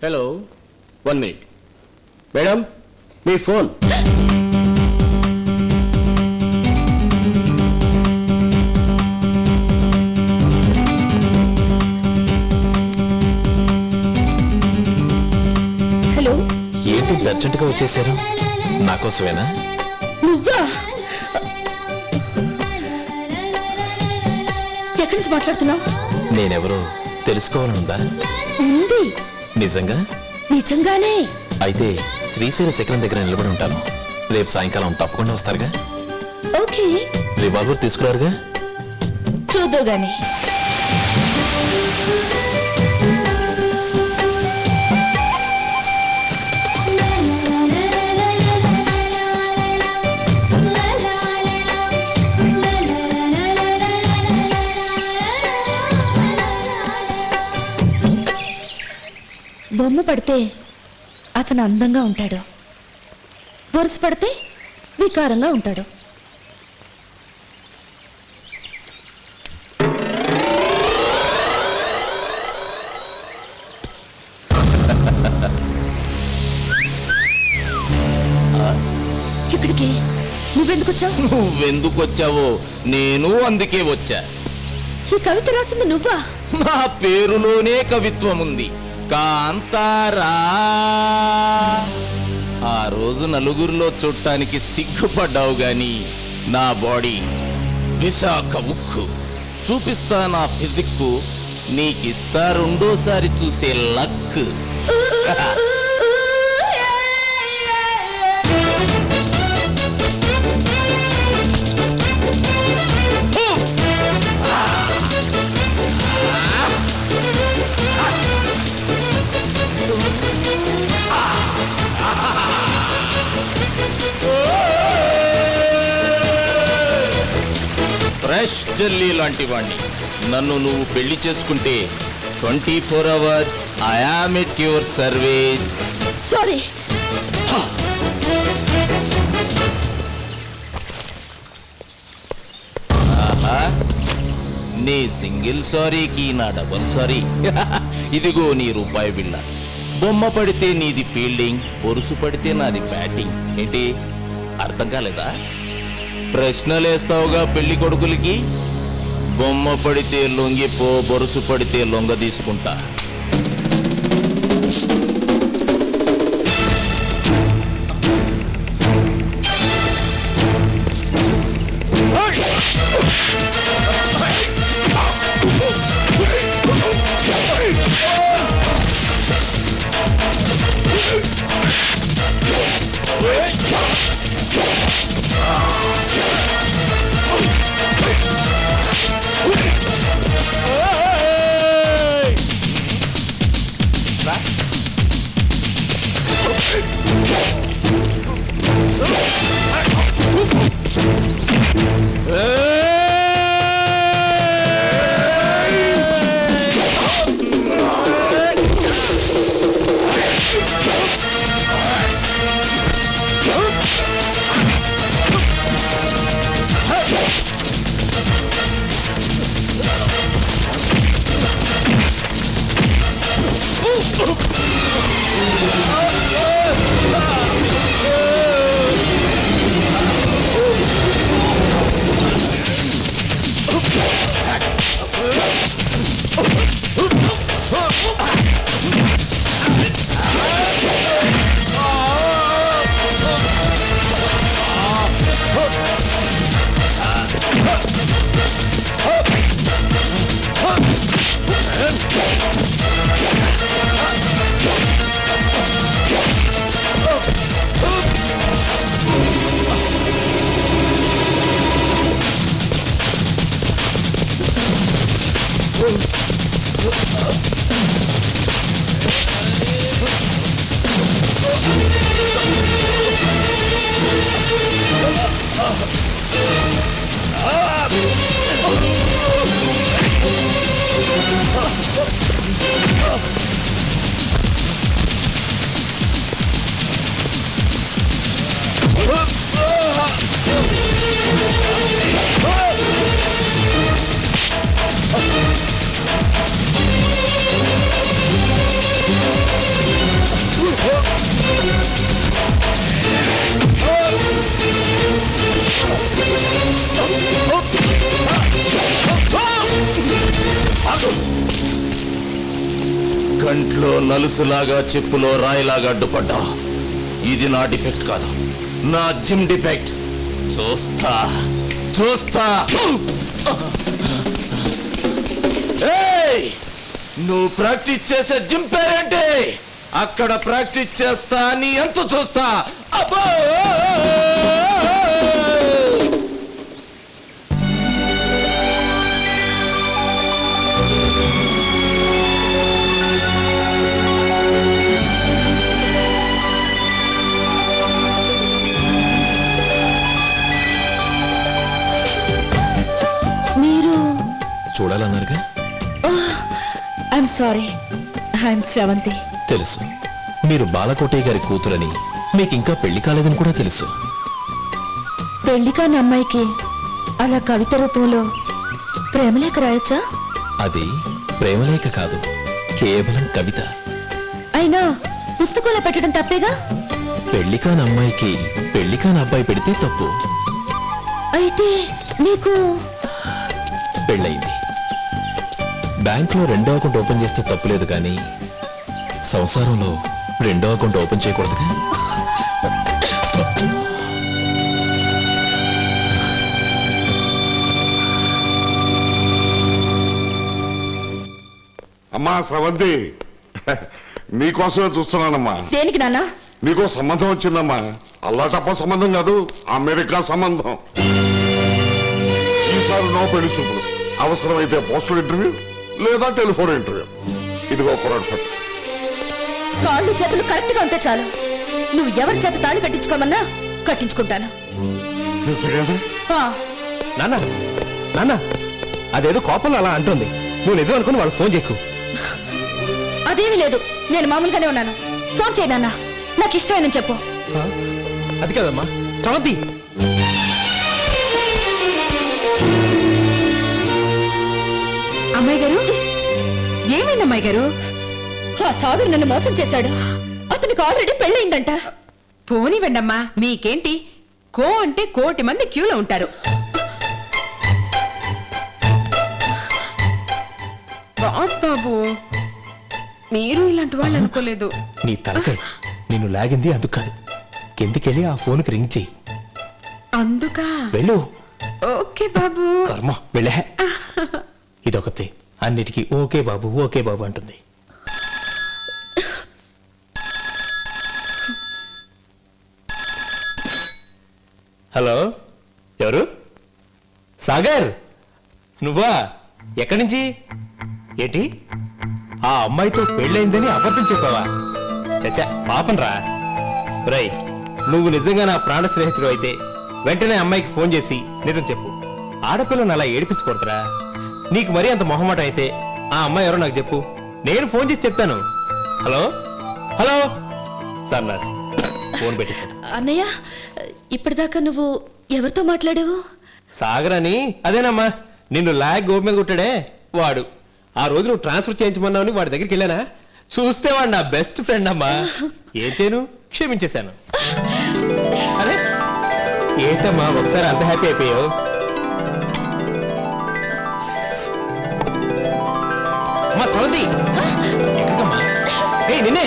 Hello 1 minute madam మీ phone. Hello. ఏంటి అర్జెంటుగా వచ్చేసారు? నాకోసమేనా? నువ్వా? ఎక్కడి నుంచి మాట్లాడుతున్నావు? నేనెవరో తెలుసుకోవాలనుందా? ఉంది. నిజంగా? నిజంగానే. అయితే శ్రీశైల శిఖరం దగ్గర నిలబడి ఉంటాను. రేపు సాయంకాలం తప్పకుండా వస్తారుగా? ఓకే. రివాల్వర్ తీసుకురారుగా? చూద్దు గాని. బొమ్మ పడితే అతను అందంగా ఉంటాడు, వరుస పడితే వికారంగా ఉంటాడు. ఇక్కడికి నువ్వెందుకు వచ్చావు? నువ్వెందుకు వచ్చావో నేను అందుకే వచ్చా. ఈ కవిత రాసింది నువ్వా? నా పేరులోనే కవిత్వం ఉంది. కాంతారా. ఆ రోజు నలుగురిలో చూడటానికి సిగ్గుపడ్డావు గాని నా బాడీ విశాఖ ఉక్కు. చూపిస్తా నా ఫిజిక్కు, నీకిస్తా రెండోసారి చూసే లక్. ఫ్రెష్ జల్లీ లాంటి వాణ్ణి. నన్ను నువ్వు పెళ్లి చేసుకుంటే 24 hours I am at your service. Sorry. ఆహా, నీ సింగిల్ సారీకి నా డబుల్ సారీ. ఇదిగో నీ రూపాయి బిళ్ళ. బొమ్మ పడితే నీది ఫీల్డింగ్, పొరుసు పడితే నాది బ్యాటింగ్. ఏంటి అర్థం కాలేదా? ప్రశ్నలేస్తావుగా పెళ్లి కొడుకులకి. బొమ్మ పడితే లొంగిపో, బొరుసు పడితే లొంగ తీసుకుంటా. ఒంట్లో నలుసులాగా చెప్పులో రాయిలాగా అడ్డుపడ్డా ఇది నా డిఫెక్ట్ కాదు, నా జిమ్ డిఫెక్ట్. చూస్తా చూస్తా. ఏయ్! నువ్వు ప్రాక్టీస్ చేసే జిమ్ పేరేంటి? అక్కడ ప్రాక్టీస్ చేస్తా, నీ ఎంత చూస్తా. అబ్బో! మీరు చూడాలన్నారుగా. I'm sorry, I'm Sravanthi. తెలుసు, మీరు బాలకోటయ్య గారి కూతురని, మీకు ఇంకా పెళ్లి కాలేదని కూడా తెలుసు. పెళ్లి కాని అమ్మాయికి అలా కవిత రూపంలో ప్రేమలేఖ రాయొచ్చా? అది ప్రేమలేఖ కాదు, కేవలం కవిత. అయినా పుస్తకంలో పెట్టడం తప్పేగా? పెళ్లి కాని అమ్మాయికి పెళ్లి కాని అబ్బాయి పెడితే తప్పు. అయితే నీకు పెళ్ళయింది. బ్యాంక్లో రెండో అకౌంట్ ఓపెన్ చేస్తే తప్పులేదు కానీ సంసారంలో రెండో అకౌంట్ ఓపెన్ చేయకూడదుగా. అమ్మా స్రవంతి, నీకోసమే చూస్తున్నానమ్మా. దేనికి నాన్న? నీకో సంబంధం వచ్చిందమ్మా. అల్లాటప్ప సంబంధం కాదు, అమెరికా సంబంధం. ఈసారి నో పెళ్లి చూపులు, అవసరమైతే పోస్టల్ ఇంటర్వ్యూ లేదా టెలిఫోన్ ఇంటర్వ్యూ. ఇదిగో కుర్రాడు ఫోటో. కాళ్ళు చేతులు కరెక్ట్ గా ఉంటే చాలు. నువ్వు ఎవరి చేత తాళి కట్టించుకోమన్నా కట్టించుకుంటాను. నిజంగానే? ఆ, నాన్న నాన్న, అదేదో కోపంలో అలా అంటుంది. నువ్వు నిజం అనుకుని వాళ్ళు ఫోన్ చేయకు. అదేమీ లేదు, నేను మామూలుగానే ఉన్నాను. ఫోన్ చేయి నాన్న, నాకు ఇష్టమైన చెప్పు. అది కదమ్మా స్రవంతి. అమ్మాయి గారు, ఏమైంది అమ్మాయి గారు? ఆ సాగర్ నన్ను మోసం చేశాడు. అతనికి ఆల్రెడీ పెళ్ళయిందంట. పోనివ్వండమ్మా, మీకేంటి? కో అంటే కోటి మంది క్యూలో ఉంటారు. బాబు, మీరు ఇలాంటి వాళ్ళు అనుకోలేదు. నీ తలకాయ, నిన్ను లాగింది అందుకు కాదు. కిందికెళ్ళి ఆ ఫోన్కి రింగ్ చెయ్యి. అందుకా? వెళ్ళు. ఓకే బాబు. కర్మ వెళ్ళే. ఇదొకతే అన్నిటికీ ఓకే బాబు ఓకే బాబు అంటుంది. హలో, ఎవరు? సాగర్, నువ్వా? ఎక్కడి నుంచి? ఏంటి, ఆ అమ్మాయితో పెళ్ళైందని అబద్ధం చెప్పావా? చచ్చా, పాపం రా. రై, నువ్వు నిజంగా నా ప్రాణ స్నేహితుడు అయితే వెంటనే అమ్మాయికి ఫోన్ చేసి నిజం చెప్పు. ఆడపిల్లను అలా ఏడిపించకూడదురా. నీకు మరీ అంత మొహమాట అయితే ఆ అమ్మాయి ఎవరో నాకు చెప్పు, నేను ఫోన్ చేసి చెప్తాను. హలో హలో సన్నాసి, ఫోన్ పెట్టేశాడు. అన్నయ్య, ఇప్పటిదాకా నువ్వు ఎవరితో మాట్లాడావు? సాగర్ అని, అదేనమ్మా నిన్ను లాగ్ గోపు మీద కొట్టాడే వాడు. ఆ రోజు నువ్వు ట్రాన్స్ఫర్ చేయించమన్నావని వాడి దగ్గరికి వెళ్ళానా? చూస్తే వాడు నా బెస్ట్ ఫ్రెండ్ అమ్మా. ఏం చేయను, క్షమించేశాను. అరే ఏంటమ్మా ఒకసారి అంత హ్యాపీ అయిపోయావు? అమ్మా స్రవంతి, ఎక్కడికమ్మా? ఏయ్ నిన్నే.